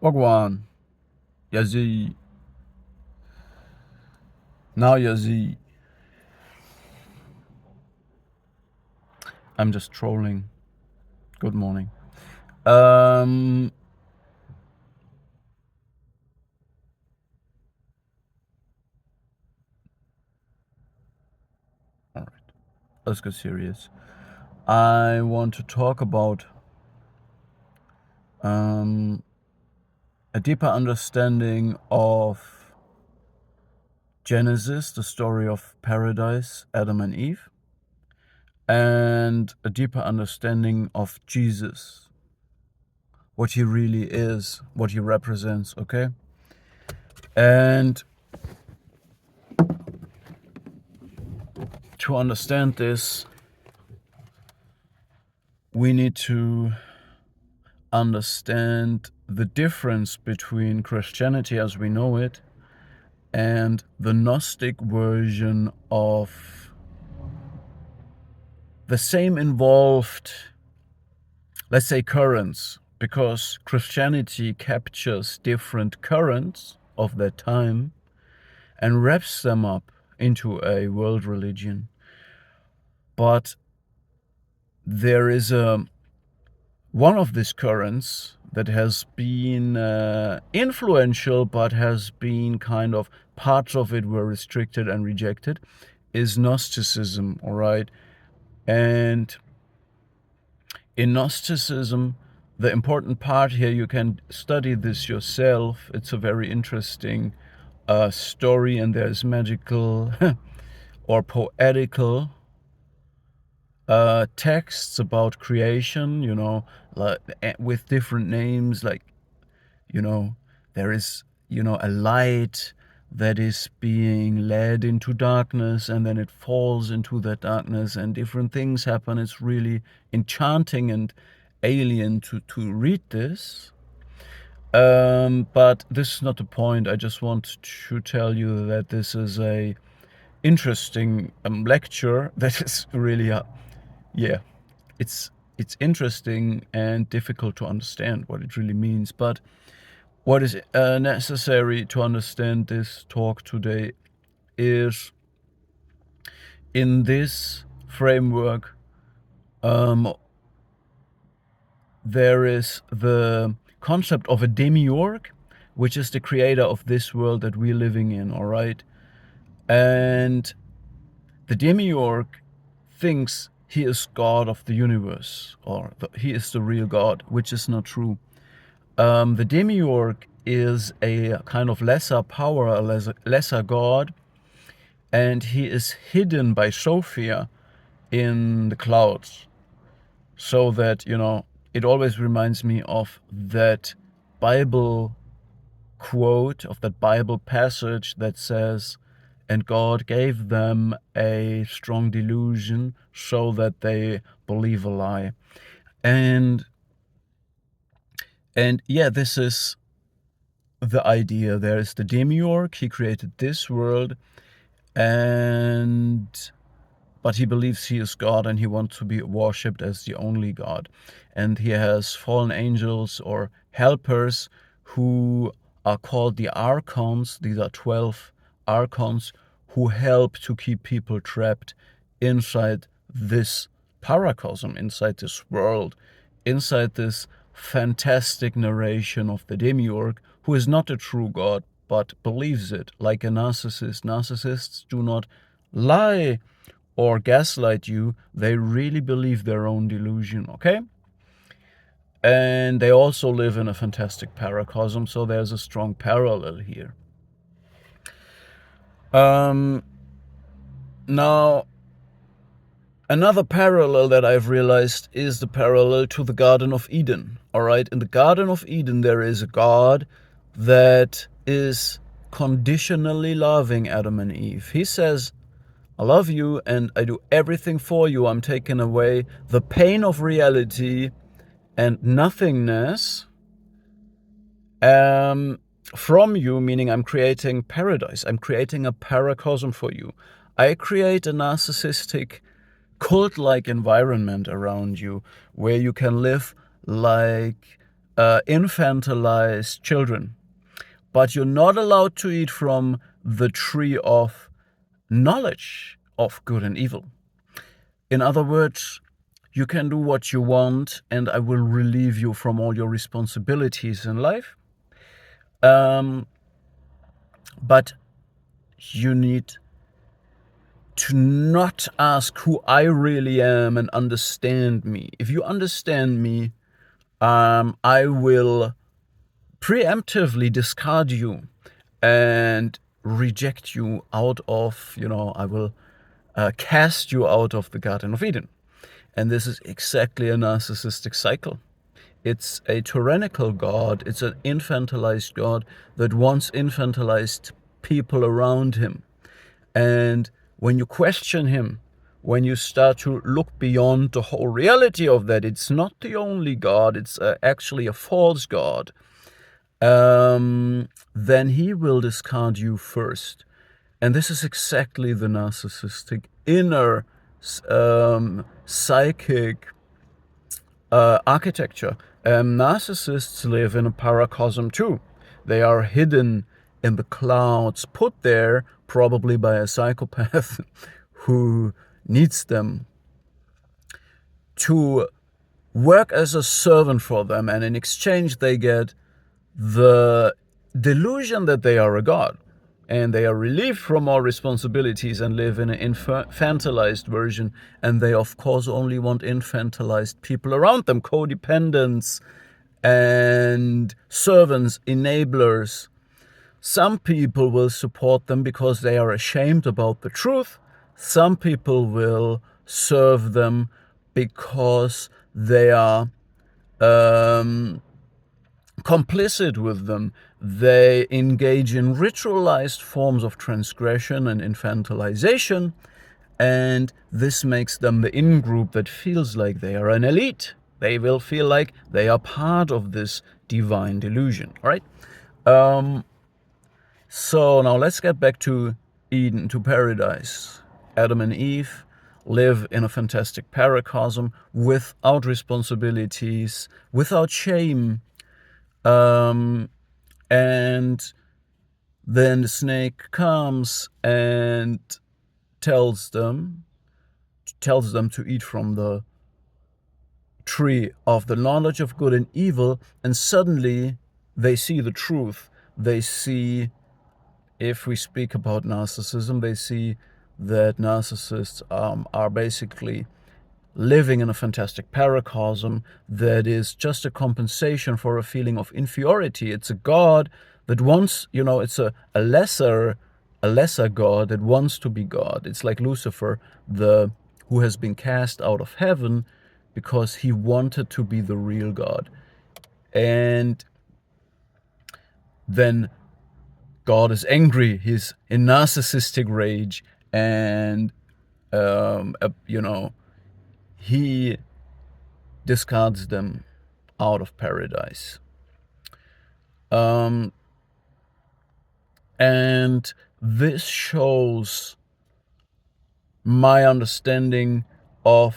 Wagwan, Yazi. Now Yazi. I'm just trolling. Good morning. Um, all right, let's get serious. I want to talk about a deeper understanding of Genesis, the story of paradise, Adam and Eve, and a deeper understanding of Jesus, what he really is, what he represents, okay? And to understand this, we need to understand the difference between Christianity as we know it and the Gnostic version of the same involved, let's say, currents, because Christianity captures different currents of that time and wraps them up into a world religion. But there is one of these currents that has been influential but has been kind of, parts of it were restricted and rejected, is Gnosticism, all right? And in Gnosticism, the important part here, you can study this yourself. It's a very interesting story, and there's magical or poetical texts about creation, like, with different names, like, there is, a light that is being led into darkness, and then it falls into that darkness, and different things happen. It's really enchanting and alien to read this. But this is not the point. I just want to tell you that this is a interesting lecture that is really, it's interesting and difficult to understand what it really means. But what is necessary to understand this talk today is, in this framework, there is the concept of a demiurge, which is the creator of this world that we're living in, all right? And the demiurge thinks he is God of the universe, or he is the real God, which is not true. The demiurge is a kind of lesser power, a lesser god, and he is hidden by Sophia in the clouds. So that, it always reminds me of that Bible quote, of that Bible passage that says, and God gave them a strong delusion so that they believe a lie. And yeah, this is the idea. There is the demiurge. He created this world, but he believes he is God, and he wants to be worshipped as the only God. And he has fallen angels or helpers who are called the archons. These are 12 archons who help to keep people trapped inside this paracosm, inside this world, inside this fantastic narration of the demiurge, who is not a true God, but believes it, like a narcissist. Narcissists do not lie or gaslight you. They really believe their own delusion, okay? And they also live in a fantastic paracosm, so there's a strong parallel here. Now, another parallel that I've realized is the parallel to the Garden of Eden, all right? In the Garden of Eden, there is a God that is conditionally loving Adam and Eve. He says, I love you and I do everything for you. I'm taking away the pain of reality and nothingness from you, meaning I'm creating paradise. I'm creating a paracosm for you. I create a narcissistic, cult-like environment around you where you can live like infantilized children. But you're not allowed to eat from the tree of knowledge of good and evil. In other words, you can do what you want, and I will relieve you from all your responsibilities in life. But you need to not ask who I really am and understand me. If you understand me, I will preemptively discard you and reject you out of, I will cast you out of the Garden of Eden. And this is exactly a narcissistic cycle. It's a tyrannical God. It's an infantilized God that wants infantilized people around him. And when you question him, when you start to look beyond the whole reality of that, it's not the only God, it's actually a false God, then he will discard you first. And this is exactly the narcissistic inner psychic architecture. Narcissists live in a paracosm too. They are hidden in the clouds, put there probably by a psychopath who needs them to work as a servant for them, and in exchange they get the delusion that they are a god, and they are relieved from all responsibilities and live in an infantilized version, and they of course only want infantilized people around them, codependents and servants, enablers. Some people will support them because they are ashamed about the truth. Some people will serve them because they are complicit with them. They engage in ritualized forms of transgression and infantilization, and this makes them the in-group that feels like they are an elite. They will feel like they are part of this divine delusion, right? So now let's get back to Eden, to paradise. Adam and Eve live in a fantastic paracosm without responsibilities, without shame. And then the snake comes and tells them to eat from the tree of the knowledge of good and evil, and suddenly they see the truth. They see, if we speak about narcissism, they see that narcissists are basically living in a fantastic paracosm that is just a compensation for a feeling of inferiority. It's a God that wants, it's a lesser God that wants to be God. It's like Lucifer, who has been cast out of heaven because he wanted to be the real God. And then God is angry. He's in narcissistic rage, and he discards them out of paradise. And this shows my understanding of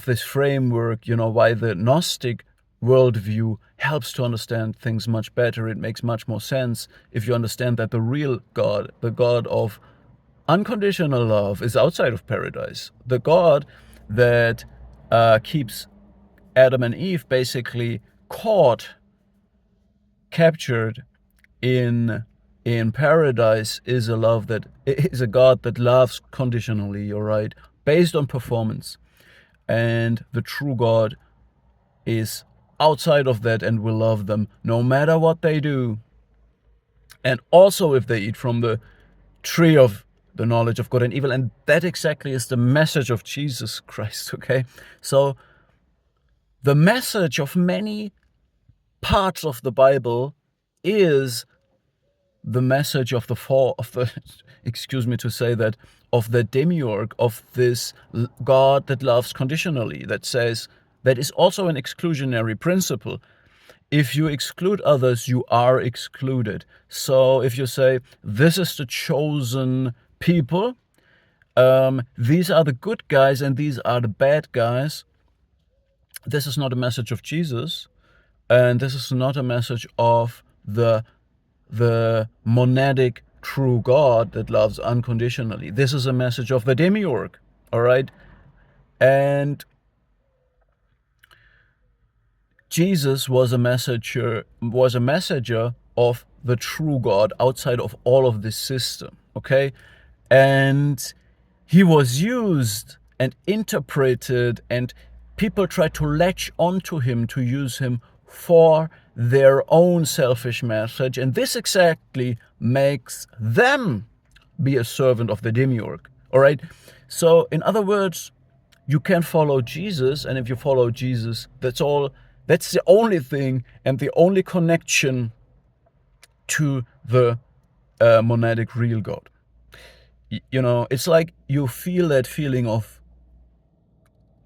this framework, why the Gnostic worldview helps to understand things much better. It makes much more sense if you understand that the real God, the God of unconditional love, is outside of paradise. The God that keeps Adam and Eve basically captured in paradise is a God that loves conditionally, all right, based on performance. And the true God is outside of that and will love them no matter what they do. And also if they eat from the tree of the knowledge of good and evil. And that exactly is the message of Jesus Christ, okay? So the message of many parts of the Bible is the message of excuse me to say that, of the demiurge, of this God that loves conditionally, that says, that is also an exclusionary principle. If you exclude others, you are excluded. So if you say, this is the chosen people, these are the good guys and these are the bad guys, this is not a message of Jesus. And this is not a message of the monadic true God that loves unconditionally. This is a message of the demiurge, all right? And Jesus was a messenger of the true God outside of all of this system, okay? And he was used and interpreted, and people tried to latch onto him to use him for their own selfish message, and this exactly makes them be a servant of the demiurge, all right? So in other words, you can follow Jesus, and if you follow Jesus, that's the only thing and the only connection to the monadic real God. You know, it's like you feel that feeling of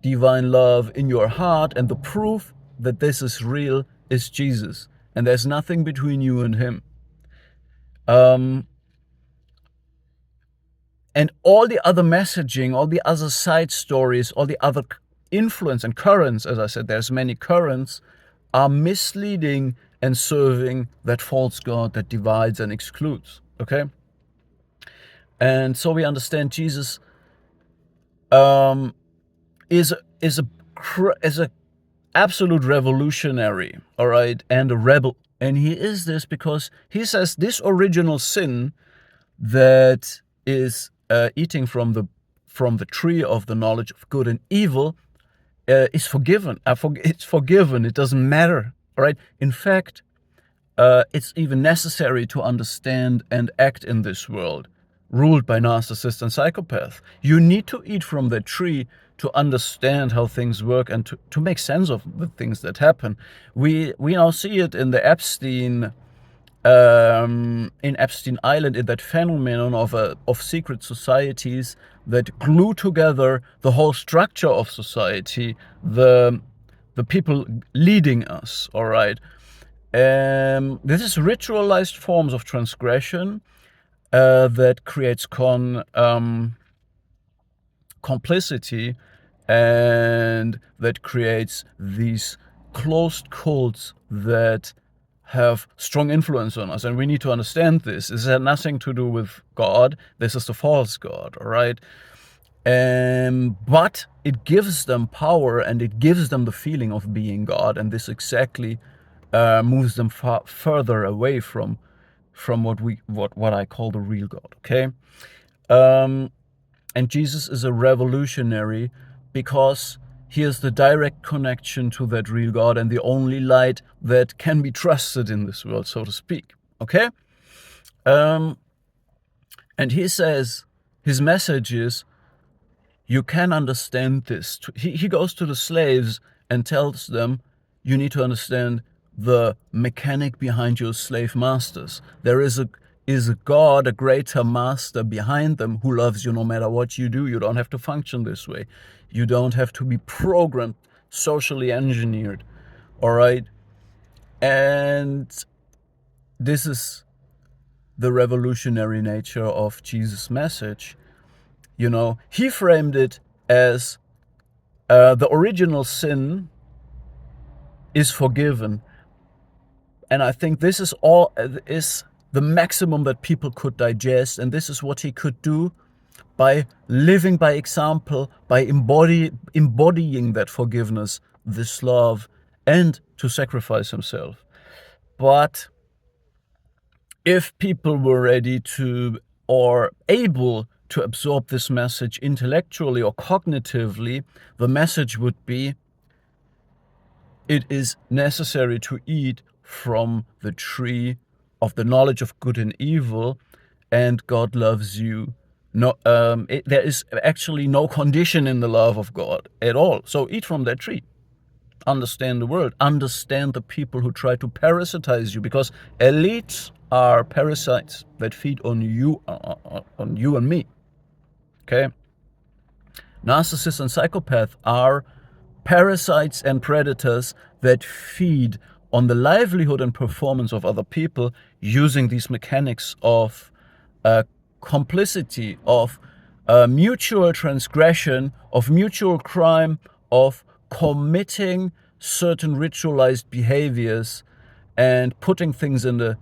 divine love in your heart, and the proof that this is real is Jesus, and there's nothing between you and him. And all the other messaging, all the other side stories, all the other influence and currents, as I said, there's many currents, are misleading and serving that false God that divides and excludes, okay? And so we understand Jesus is a absolute revolutionary, all right, and a rebel. And he is this because he says this original sin that is eating from the tree of the knowledge of good and evil is forgiven. It's forgiven. It doesn't matter, all right? In fact, it's even necessary to understand and act in this world ruled by narcissists and psychopaths. You need to eat from that tree to understand how things work and to make sense of the things that happen. We now see it in the Epstein Island, in that phenomenon of secret societies that glue together the whole structure of society, the people leading us, all right? This is ritualized forms of transgression that creates complicity, and that creates these closed cults that have strong influence on us. And we need to understand this. This has nothing to do with God. This is the false God, all right? But it gives them power, and it gives them the feeling of being God, and this exactly moves them further away from what I call the real God, okay? And Jesus is a revolutionary because he is the direct connection to that real God and the only light that can be trusted in this world, so to speak, okay? And he says, his message is, you can understand this. He goes to the slaves and tells them, you need to understand the mechanic behind your slave masters. There is a God, a greater master behind them who loves you no matter what you do. You don't have to function this way. You don't have to be programmed, socially engineered, all right? And this is the revolutionary nature of Jesus' message. You know, he framed it as the original sin is forgiven. And I think this is the maximum that people could digest, and this is what he could do by living by example, by embodying that forgiveness, this love, and to sacrifice himself. But if people were ready to or able to absorb this message intellectually or cognitively, the message would be, it is necessary to eat from the tree of the knowledge of good and evil, and God loves you. No, there is actually no condition in the love of God at all. So eat from that tree. Understand the world. Understand the people who try to parasitize you, because elites are parasites that feed on you and me. Okay? Narcissists and psychopaths are parasites and predators that feed on the livelihood and performance of other people using these mechanics of complicity, of mutual transgression, of mutual crime, of committing certain ritualized behaviors and putting things in the,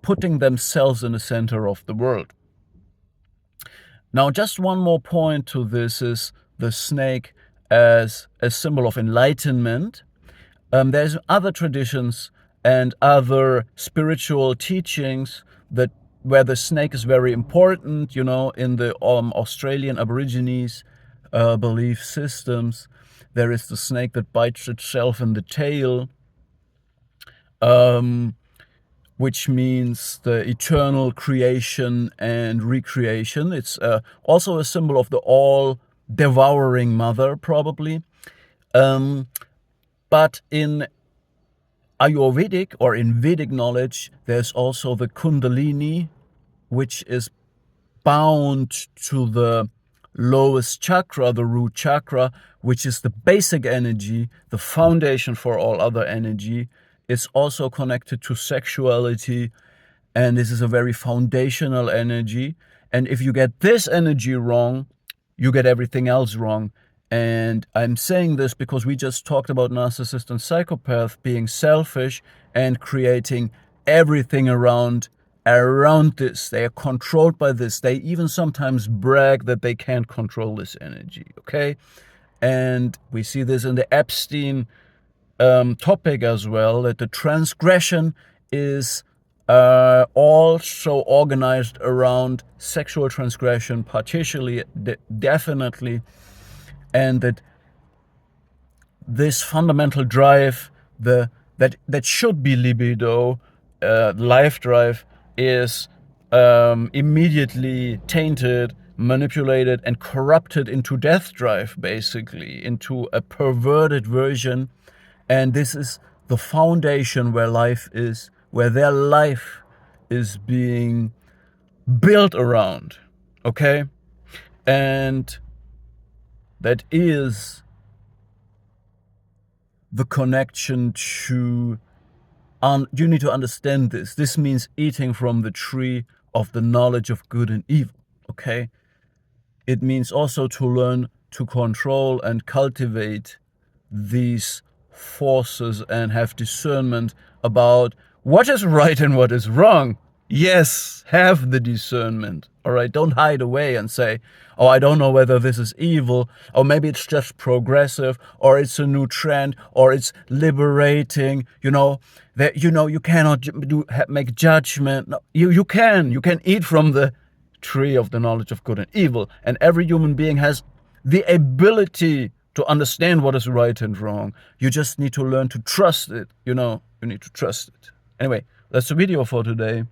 putting themselves in the center of the world. Now, just one more point to this is the snake as a symbol of enlightenment. There's other traditions and other spiritual teachings that where the snake is very important, in the Australian Aborigines belief systems. There is the snake that bites itself in the tail, which means the eternal creation and recreation. It's also a symbol of the all-devouring mother, probably. But in Ayurvedic or in Vedic knowledge, there's also the Kundalini, which is bound to the lowest chakra, the root chakra, which is the basic energy, the foundation for all other energy. It's also connected to sexuality, and this is a very foundational energy. And if you get this energy wrong, you get everything else wrong. And I'm saying this because we just talked about narcissist and psychopath being selfish and creating everything around this. They are controlled by this. They even sometimes brag that they can't control this energy, okay? And we see this in the Epstein topic as well, that the transgression is also organized around sexual transgression, partially, definitely, and that this fundamental drive, that should be libido, life drive, is immediately tainted, manipulated, and corrupted into death drive, basically, into a perverted version. And this is the foundation where their life is being built around, okay? And that is the connection to, you need to understand this. This means eating from the tree of the knowledge of good and evil, okay? It means also to learn to control and cultivate these forces and have discernment about what is right and what is wrong. Yes, have the discernment. All right, don't hide away and say, oh, I don't know whether this is evil, or maybe it's just progressive, or it's a new trend, or it's liberating. You cannot make judgment. No, you can eat from the tree of the knowledge of good and evil, and every human being has the ability to understand what is right and wrong. You just need to learn to trust it. You need to trust it. Anyway, that's the video for today.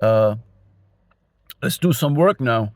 Let's do some work now.